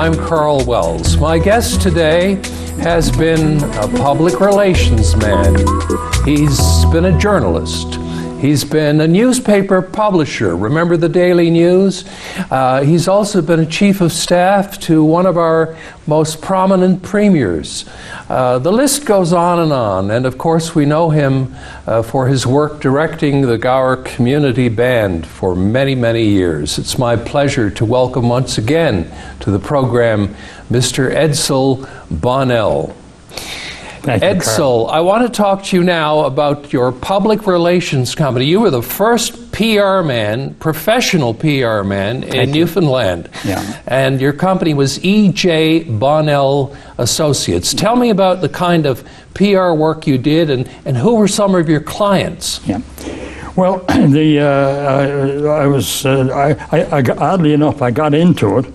I'm Karl Wells. My guest today has been a public relations man. He's been a journalist. He's been a newspaper publisher. Remember the Daily News? He's also been a chief of staff to one of our most prominent premiers. The list goes on, and of course we know him for his work directing the Gower Community Band for many, many years. It's my pleasure to welcome once again to the program Mr. Edsel Bonnell. Edsel, I want to talk to you now about your public relations company. You were the first PR man, professional PR man in Newfoundland. Yeah. And your company was E.J. Bonnell Associates. Tell me about the kind of PR work you did and who were some of your clients? Yeah. Well, oddly enough, I got into it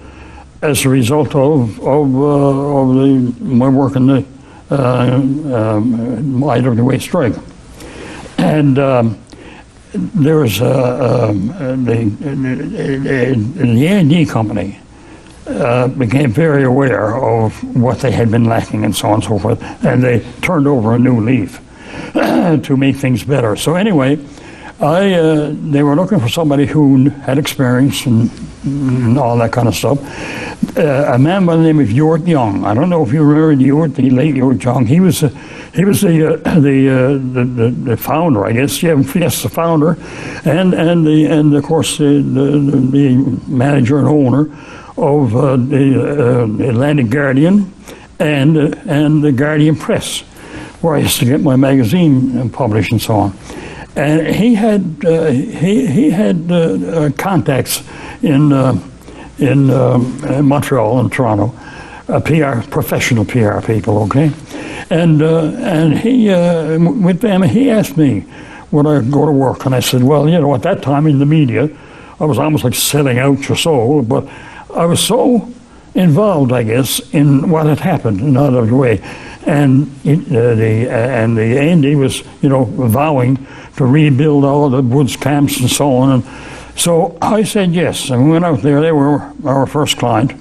as a result of my work in the IWA strike. And there was the A&D company became very aware of what they had been lacking and so on and so forth, and they turned over a new leaf to make things better. So anyway, they were looking for somebody who had experience and all that kind of stuff. A man by the name of Ewart Young. I don't know if you remember Ewart, the late Ewart Young. He was the founder, I guess. Yes, the founder, and of course the manager and owner of the Atlantic Guardian and the Guardian Press, where I used to get my magazine published and so on. And he had contacts in Montreal and Toronto, professional PR people, okay? And he, with them, he asked me would I go to work, and I said, well, you know, at that time in the media, I was almost like selling out your soul, but I was so involved, I guess, in what had happened in IWA, and the A&D was, you know, vowing to rebuild all of the woods camps and so on. And so I said yes, and we went out there. They were our first client,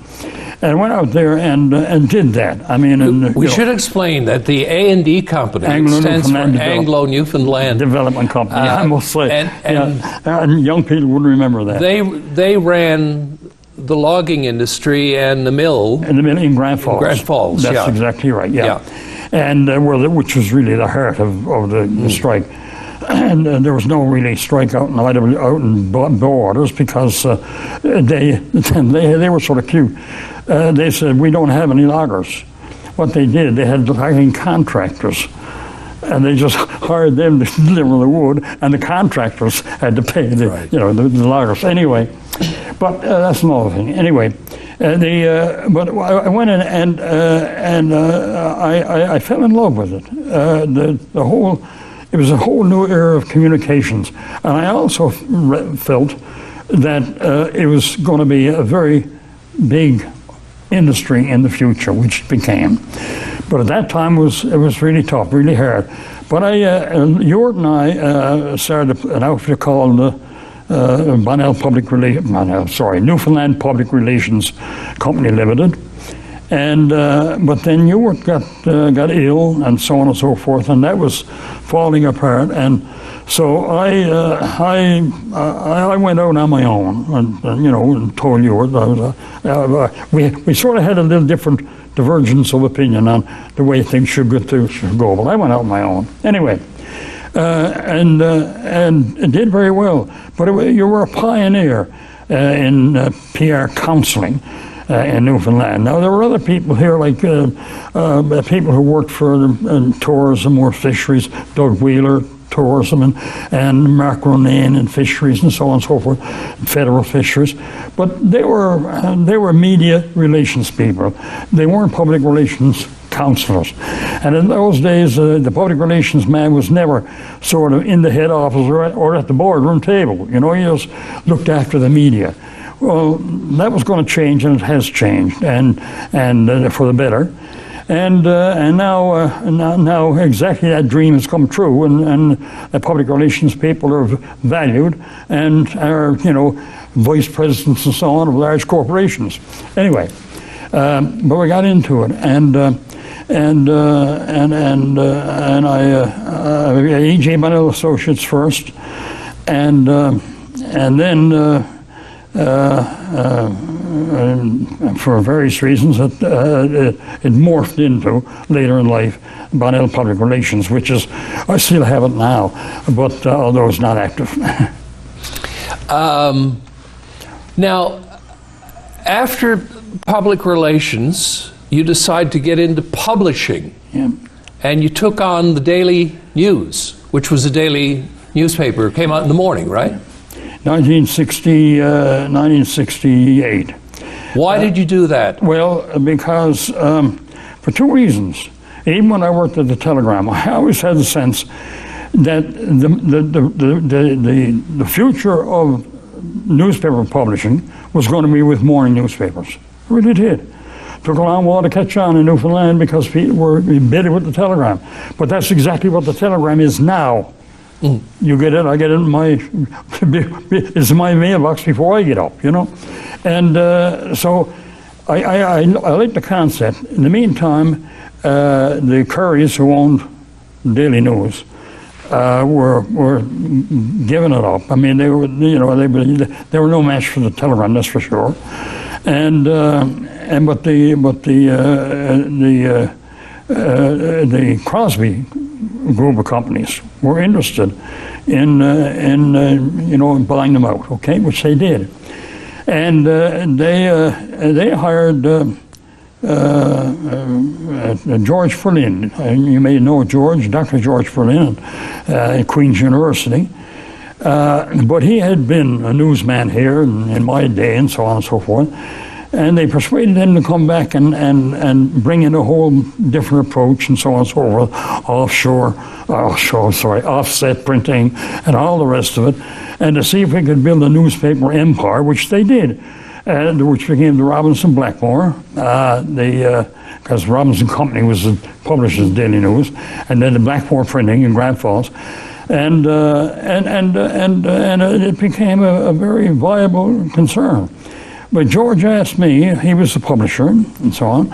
and went out there and did that. I mean, we should explain that the A&D company stands for Anglo Newfoundland Development Company. I must say, and young people would remember that. They ran the logging industry and the mill. And the mill in Grand Falls. Grand Falls. That's exactly right. Yeah. And which was really the heart of the strike. And there was no really strike out in Borders because they were sort of cute. They said, we don't have any loggers. What they did, they had logging contractors, and they just hired them to deliver the wood, and the contractors had to pay the loggers. Anyway, but that's another thing. Anyway, but I went in and I fell in love with it. It was a whole new era of communications. And I also felt that it was going to be a very big industry in the future, which it became. But at that time, it was really tough, really hard. But Ewart and I started an outfit called Newfoundland Public Relations Company Limited. And but then Ewart got ill and so on and so forth, and that was falling apart. And so I went out on my own, and told Ewart we sort of had a little different divergence of opinion on the way things should go. But I went out on my own anyway, and it did very well. But you were a pioneer in PR counseling. In Newfoundland. Now there were other people here, like people who worked for tourism or fisheries, Doug Wheeler, tourism, and Mark Ronayne in fisheries and so on and so forth, federal fisheries. But they were media relations people. They weren't public relations counselors. And in those days, the public relations man was never sort of in the head office or at the boardroom table. You know, he just looked after the media. Well, that was going to change, and it has changed, and for the better. And now exactly that dream has come true, and the public relations people are valued and are, vice presidents and so on of large corporations. Anyway, But we got into it, and E.J. Bonnell Associates first, and then for various reasons, it morphed into, later in life, Bonnell Public Relations, which is, I still have it now, but although it's not active. Now, after public relations, you decide to get into publishing. Yeah. And you took on the Daily News, which was a daily newspaper. It came out in the morning, right? 1968. Why did you do that? Well, because for two reasons. Even when I worked at the Telegram, I always had the sense that the future of newspaper publishing was going to be with morning newspapers. It really did. Took a long while to catch on in Newfoundland because people were embedded with the Telegram. But that's exactly what the Telegram is now. Mm. You get it, I get it in it's in my mailbox before I get up, you know. And so I like the concept. In the meantime, the Currys, who owned Daily News, were giving it up. I mean, they were no match for the Telegram, that's for sure. But the Crosby group of companies were interested in buying them out, okay, which they did, and they hired George Ferlin. You may know George, Dr. George Ferlin at Queen's University. But he had been a newsman here in my day and so on and so forth. And they persuaded him to come back and bring in a whole different approach and so on and so forth, offset printing and all the rest of it, and to see if we could build a newspaper empire, which they did, which became the Robinson Blackmore, because Robinson Company was the publisher's Daily News, and then the Blackmore Printing in Grand Falls. And it became a very viable concern. But George asked me, he was the publisher and so on,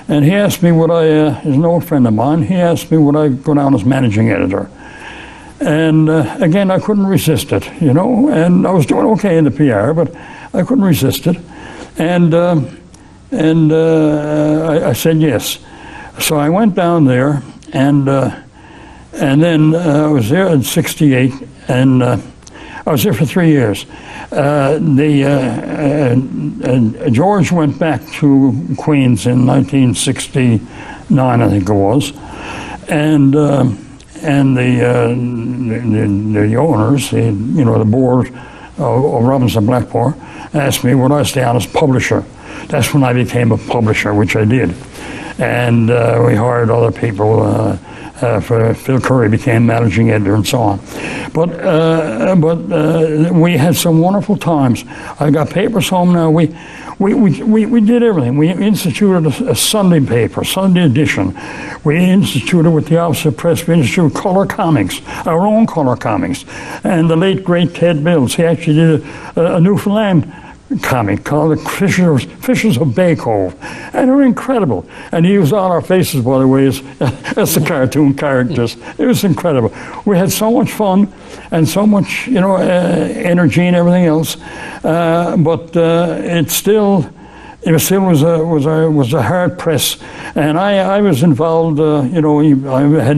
and he asked me would I, he's an old friend of mine, he asked me would I go down as managing editor. And again, I couldn't resist it, you know, and I was doing okay in the PR, but I couldn't resist it. And I said yes. So I went down there, and then I was there in '68, and I was there for 3 years. George went back to Queens in 1969, I think it was, and the owners, the board of Robinson Blackmore, asked me would I stay on as publisher. That's when I became a publisher, which I did, and we hired other people. Phil Curry became managing editor and so on. But we had some wonderful times. I got papers home now. We did everything. We instituted a Sunday paper, Sunday edition. We instituted with the Office of Press, we instituted color comics, our own color comics. And the late, great Ted Mills, he actually did a Newfoundland comic called The Fishers of Bay Cove, and they were incredible. And he used all our faces, by the way, as the cartoon characters. It was incredible. We had so much fun and so much, energy and everything else. But it still was a hard press, and I was involved. I had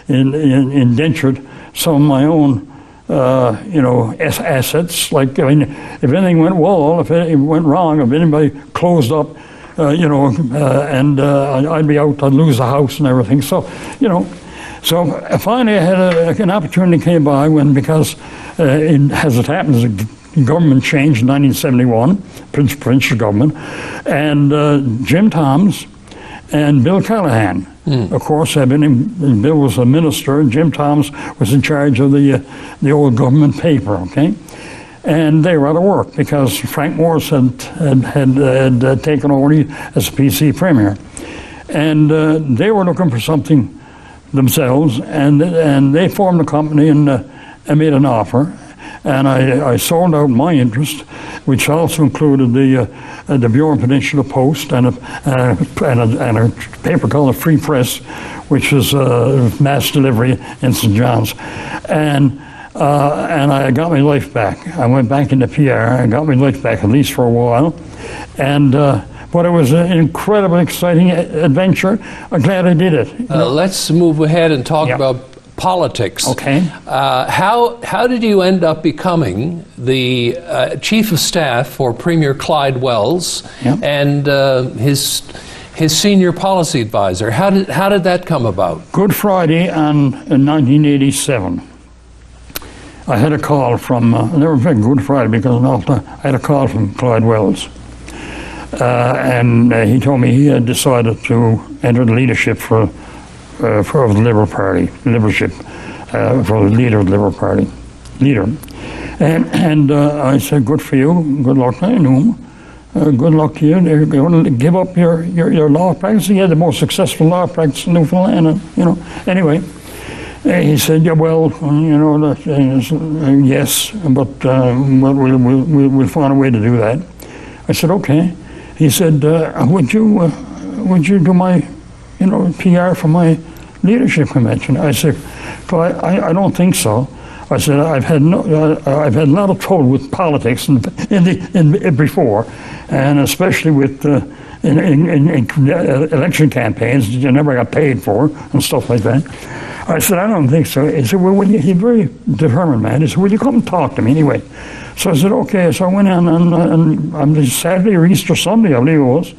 indentured some of my own. Assets, like, I mean, if anything went well, if anything went wrong, if anybody closed up, and I'd be out, I'd lose the house and everything. So, so finally I had an opportunity came by because as it happens, the government changed in 1971, provincial government, and Jim Toms and Bill Callahan. Of course, Bill was a minister, and Jim Toms was in charge of the old government paper, okay? And they were out of work because Frank Morris had taken over as PC Premier. And they were looking for something themselves, and they formed a company and made an offer. And I sold out my interest, which also included the Bureau Peninsula Post and a paper called the Free Press, which was mass delivery in St. John's. And I got my life back. I went back into PR and got my life back, at least for a while. And but it was an incredibly exciting adventure. I'm glad I did it. Let's move ahead and talk about politics. Okay. How did you end up becoming the Chief of Staff for Premier Clyde Wells and his senior policy advisor? How did that come about? Good Friday in 1987. I had a call from, never been Good Friday because I had a call from Clyde Wells. And he told me he had decided to enter the leadership for the Liberal Party, for the leader of the Liberal Party, And I said, good for you, good luck. I knew him. Good luck to you. You're going to give up your law practice. He had the most successful law practice in Newfoundland, Anyway. He said, yeah, well, yes, but we'll find a way to do that. I said, okay. He said, would you do my, PR for my leadership convention? I said, well, I don't think so. I said, I've had a lot of trouble with politics in before, and especially with in election campaigns that you never got paid for and stuff like that. I said, I don't think so. He said, well, he's a very determined man. He said, will you come and talk to me anyway? So I said, okay. So I went in on the Saturday or Easter Sunday, I believe it was,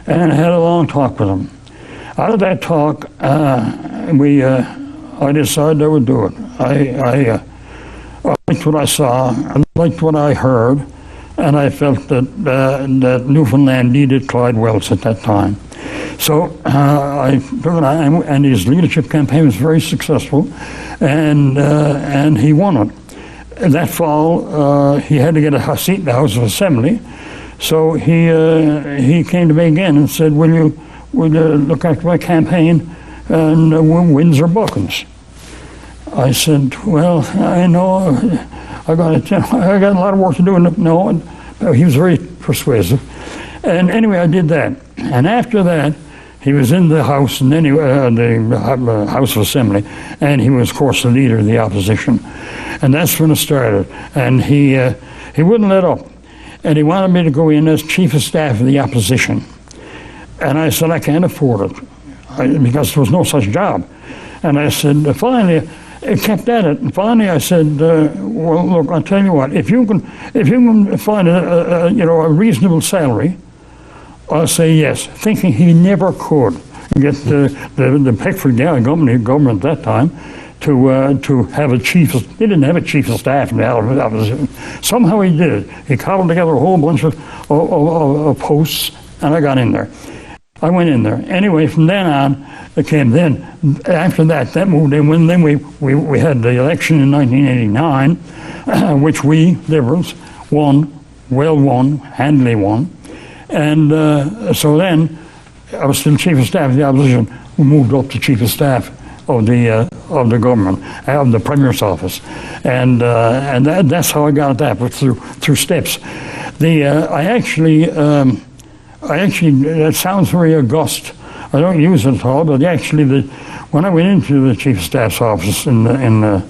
and I had a long talk with him. Out of that talk, I decided I would do it. I liked what I saw, I liked what I heard, and I felt that Newfoundland needed Clyde Wells at that time. So and his leadership campaign was very successful, and he won it. That fall, he had to get a seat in the House of Assembly, so he came to me again and said, "Will you look after my campaign and wins or buckles?" I said, "Well, I know I got a lot of work to do." No, he was very persuasive, and anyway, I did that. And after that, he was in the House, and then the House of Assembly, and he was, of course, the leader of the opposition. And that's when it started. And he wouldn't let up. And he wanted me to go in as Chief of Staff of the opposition. And I said, I can't afford it, because there was no such job. And I said, finally, I kept at it. And finally, I said, well, look, I'll tell you what. If you can find a reasonable salary, I'll say yes, thinking he never could get the Pickford government at that time to have a chief. He didn't have a chief of staff in the opposition. Somehow he did it. He cobbled together a whole bunch of posts, and I got in there. I went in there. Anyway, from then on, it came then. After that moved in. Then we had the election in 1989, which we Liberals won, handily won. And so then, I was still Chief of Staff of the opposition. We moved up to Chief of Staff of the government, of the Premier's office, and that's how I got at that, but through steps. I actually, it sounds very august. I don't use it at all, but actually, when I went into the Chief of Staff's office in the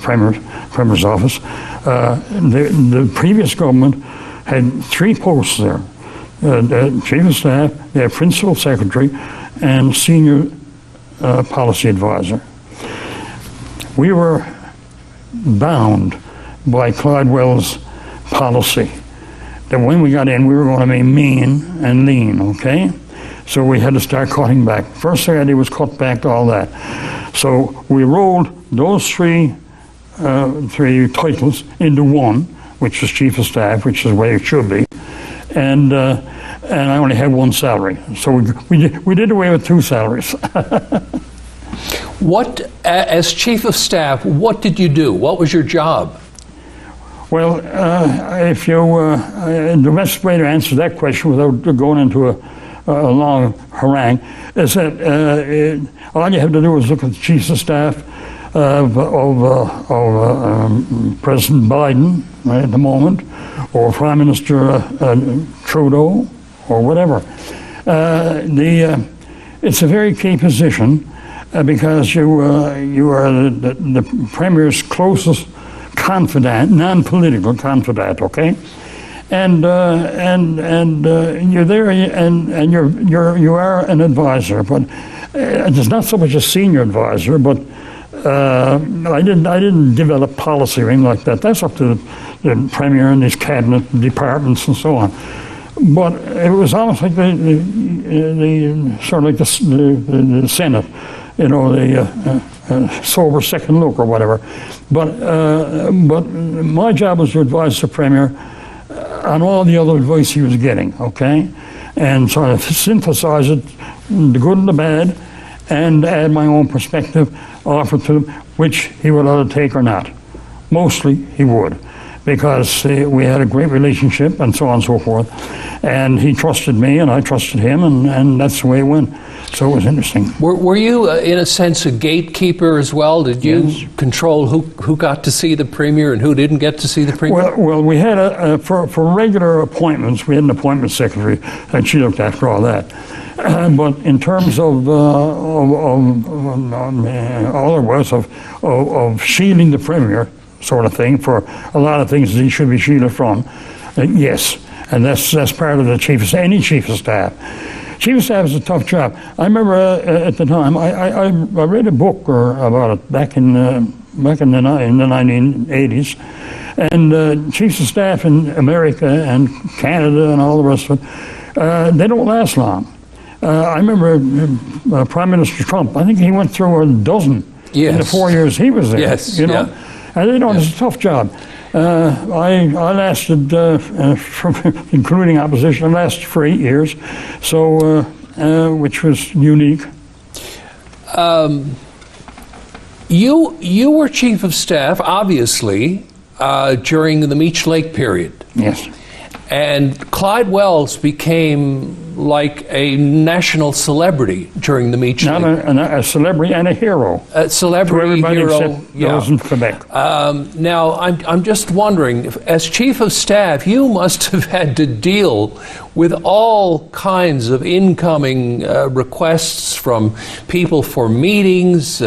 Premier's office, the previous government had 3 posts there: the Chief of Staff, their Principal Secretary, and Senior Policy Advisor. We were bound by Clyde Wells' policy that when we got in, we were going to be mean and lean, okay? So we had to start cutting back. First thing I did was cut back all that. So we rolled those three titles into one, which was Chief of Staff, which is the way it should be, and I only had 1 salary. So we did away with 2 salaries. What, as Chief of Staff, what did you do? What was your job? Well, the best way to answer that question without going into a long harangue is that all you have to do is look at the Chiefs of Staff, President Biden right, at the moment, or Prime Minister Trudeau, or whatever. It's a very key position because you are the Premier's closest confidant, non-political confidant, okay? And you're there, and you are an advisor, but it's not so much a senior advisor, but I didn't develop policy or anything like that. That's up to the Premier and his cabinet departments and so on. But it was almost like the sort of like the Senate, you know, the sober second look or whatever. But my job was to advise the Premier on all the other advice he was getting, okay? And sort of synthesize it, the good and the bad, and add my own perspective, offer to him, which he would either take or not. Mostly he would, because we had a great relationship and so on and so forth. And he trusted me and I trusted him, and that's the way it went. So it was interesting. Were you, in a sense, a gatekeeper as well? Did you control who got to see the Premier and who didn't get to see the Premier? Well, we had for regular appointments, we had an appointment secretary, and she looked after all that. But in terms of all there was of shielding the Premier, sort of thing, for a lot of things that he should be shielded from, yes, and that's part of the any chief of staff. Chief of staff is a tough job. I remember at the time I read a book about it back in the 1980s, and chiefs of staff in America and Canada and all the rest of it, they don't last long. I remember Prime Minister Trump. I think he went through a dozen in the 4 years he was there. Yes, you know. And you know, it's a tough job. I lasted, from including opposition, I lasted for 8 years, so which was unique. You were chief of staff, obviously, during the Meech Lake period. Yes. And Clyde Wells became like a national celebrity during the Meech Lake. A celebrity and a hero. A celebrity to everybody hero, except those in Quebec. Now, I'm just wondering, as chief of staff, you must have had to deal with all kinds of incoming requests from people for meetings,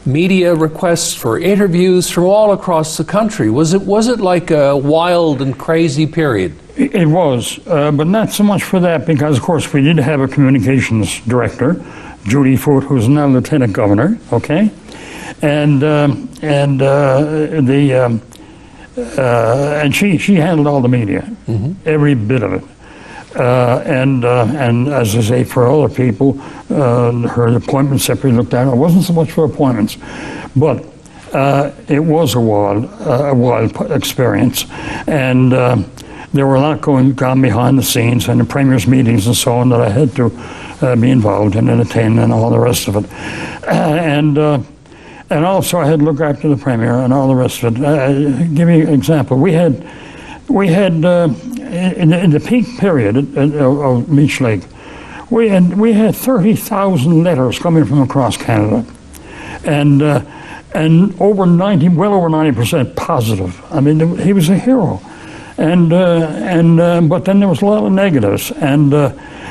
media requests for interviews from all across the country. Was it like a wild and crazy period? It was, but not so much for that, because of course we did have a communications director, Judy Foote, who's now lieutenant governor, okay, and she handled all the media, every bit of it, and as I say, for other people, her appointment secretary looked at it. It wasn't so much for appointments, but it was a wild experience, and. There were a lot going on behind the scenes and the Premier's meetings and so on that I had to be involved in and attend and all the rest of it. And also I had to look after the Premier and all the rest of it. Give you an example. We had in the peak period of Meech Lake, we had 30,000 letters coming from across Canada, and well over 90% positive. I mean, he was a hero. But then there was a lot of negatives, and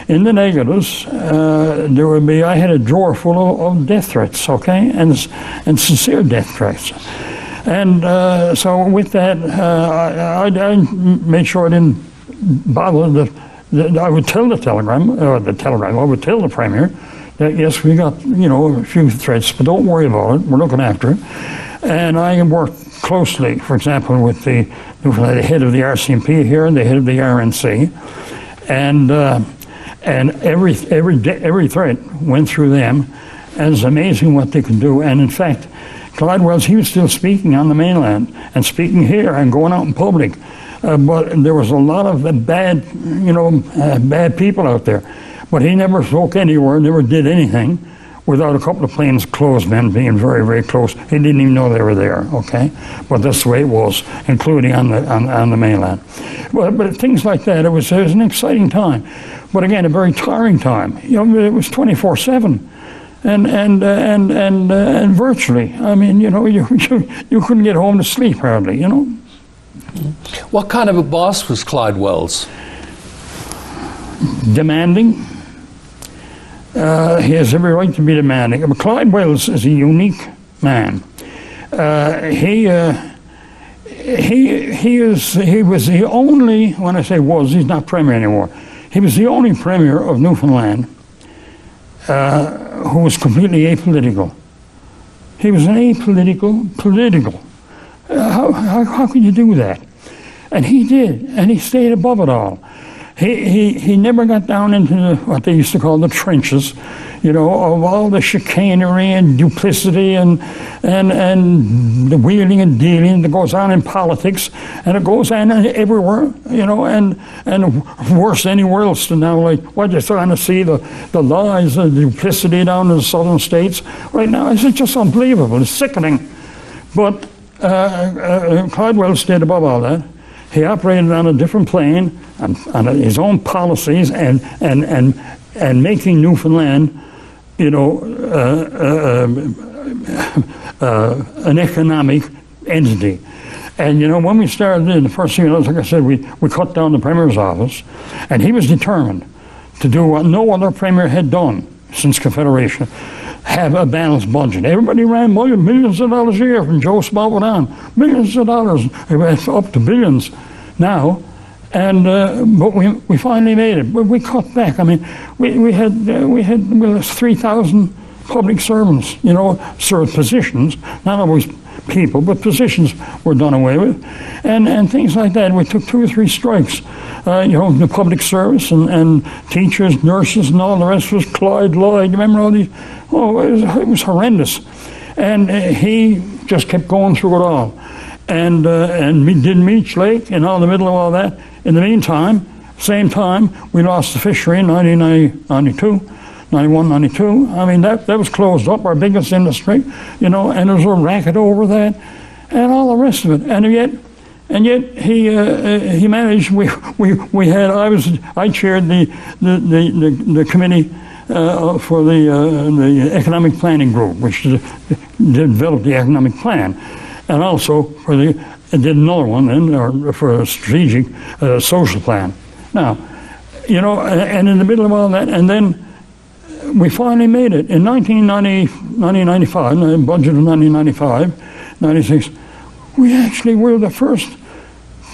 in the negatives there would be. I had a drawer full of death threats, okay, and sincere death threats, and so with that, I made sure I didn't bother I would tell the telegram. I would tell the Premier that yes, we got a few threats, but don't worry about it. We're looking after it, and I worked closely, for example, with the head of the RCMP here and the head of the RNC, and every threat went through them, and it's amazing what they can do. And in fact, Clyde Wells, he was still speaking on the mainland and speaking here and going out in public, but there was a lot of bad people out there. But he never spoke anywhere, never did anything, without a couple of plainclothesmen being very, very close. He didn't even know they were there, okay? But that's the way it was, including on the mainland. But things like that, it was an exciting time. But again, a very tiring time. It was 24/7. and virtually. I mean, you know, you couldn't get home to sleep hardly, you know. What kind of a boss was Clyde Wells? Demanding. He has every right to be demanding. But Clyde Wells is a unique man. He was the only, when I say was, he's not premier anymore. He was the only premier of Newfoundland who was completely apolitical. He was an political. How could you do that? And he did, and he stayed above it all. He never got down into what they used to call the trenches, you know, of all the chicanery and duplicity and the wheeling and dealing that goes on in politics, and it goes on everywhere, you know, and worse anywhere else than now. Like what you're starting to see, the lies, the duplicity down in the southern states right now, it's just unbelievable. It's sickening. But Clyde Wells stayed above all that. He operated on a different plane, on his own policies, and making Newfoundland, you know, an economic entity. And you know, when we started in the first thing, like I said, we cut down the premier's office, and he was determined to do what no other premier had done since Confederation: have a balanced budget. Everybody ran millions of dollars a year from Joe Spotwood on, millions of dollars, up to billions now. And but we finally made it. We cut back. I mean, we had 3,000 public servants, you know, served positions, not always people, but positions were done away with, and things like that. We took 2 or 3 strikes, you know, the public service and teachers, nurses, and all the rest was Clyde Lloyd. You remember all these? Oh, it was horrendous, and he just kept going through it all, and we did Meech Lake and all in the middle of all that. In the meantime, same time, we lost the fishery in 1992. 91, 92. I mean, that was closed up, our biggest industry, you know, and there was a racket over that, and all the rest of it. And yet he managed. I chaired the committee for the economic planning group, which developed the economic plan, and also did another one then for a strategic social plan. Now, you know, and in the middle of all that, and then we finally made it. In 1995, the budget of 1995, 96, we actually were the first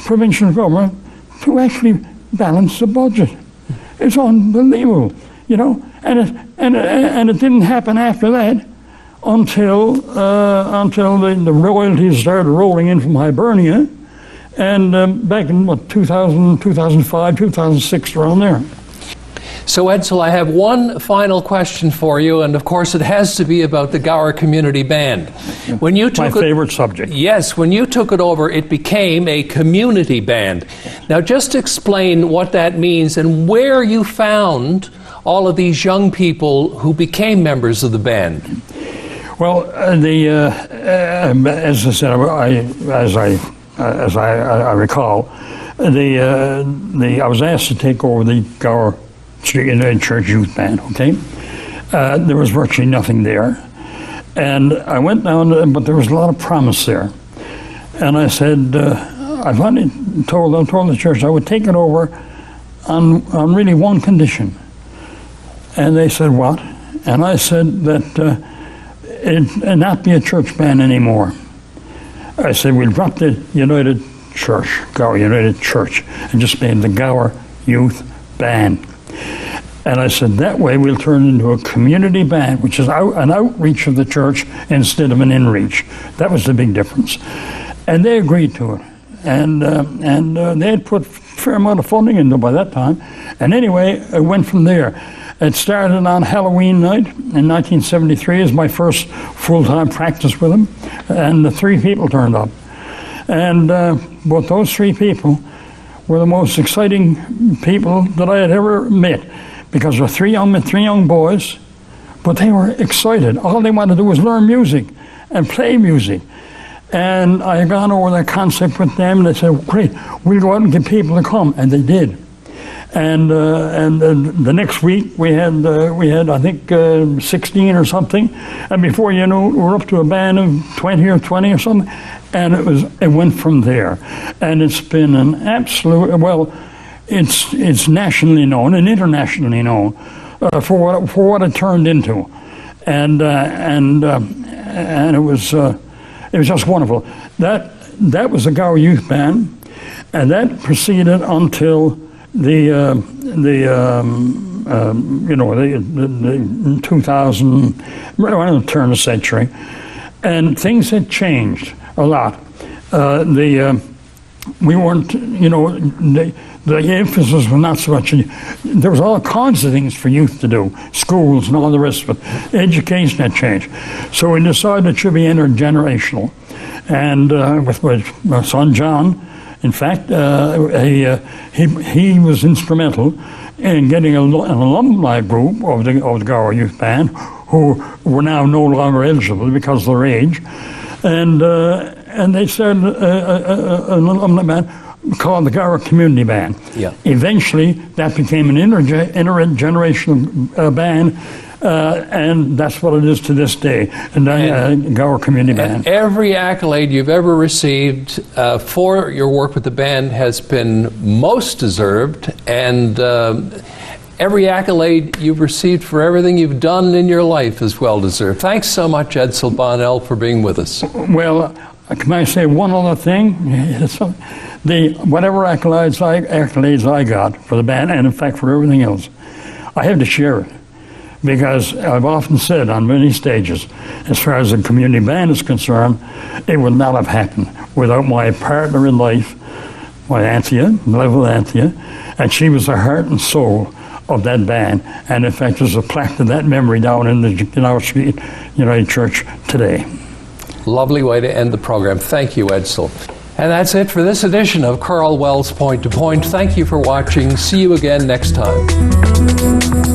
provincial government to actually balance the budget. It's unbelievable, you know, and it didn't happen after that until the royalties started rolling in from Hibernia, and back in 2000, 2005, 2006, around there. So Edsel, I have one final question for you, and of course it has to be about the Gower Community Band. When you took my favorite subject. Yes, when you took it over, it became a community band. Now just explain what that means and where you found all of these young people who became members of the band. Well, as I said, as I recall, I was asked to take over the Gower Church Youth Band, okay? There was virtually nothing there. And I went down, but there was a lot of promise there. And I said, I finally told the church I would take it over on really one condition. And they said, what? And I said that it not be a church band anymore. I said, we'll drop the United Church, Gower United Church, and just name the Gower Youth Band. And I said, that way we'll turn it into a community band, which is an outreach of the church instead of an inreach. That was the big difference. And they agreed to it. And they had put a fair amount of funding into it by that time. And anyway, it went from there. It started on Halloween night in 1973 as my first full-time practice with them. And the 3 people turned up. And but those 3 people were the most exciting people that I had ever met, because there were 3 young boys, but they were excited. All they wanted to do was learn music and play music. And I had gone over that concept with them, and they said, great, we'll go out and get people to come, and they did. And the next week we had I think 16 or something, and before you know it, we're up to a band of 20 or something, and it went from there, and it's been an absolute, well, it's nationally known and internationally known for what it turned into, and it was just wonderful. That was the Gower Youth Band, and that proceeded until the 2000, around the turn of the century, and things had changed a lot. We weren't, the emphasis was not so much. There was all kinds of things for youth to do, schools and all the rest of it. Education had changed, so we decided it should be intergenerational. And with my son John, in fact, he was instrumental in getting an alumni group of the Gower Youth Band, who were now no longer eligible because of their age, and they started an alumni band called the Gower Community Band. Yeah. Eventually, that became an intergenerational band. And that's what it is to this day, and Gower Community Band. Every accolade you've ever received for your work with the band has been most deserved, and every accolade you've received for everything you've done in your life is well deserved. Thanks so much, Edsel Bonnell, for being with us. Well, can I say one other thing? Whatever accolades I got for the band, and in fact for everything else, I had to share it. Because I've often said on many stages, as far as the community band is concerned, it would not have happened without my partner in life, my Anthea, beloved Anthea, and she was the heart and soul of that band. And in fact, there's a plaque to that memory down in our street, United Church today. Lovely way to end the program. Thank you, Edsel. And that's it for this edition of Karl Wells Point to Point. Thank you for watching. See you again next time.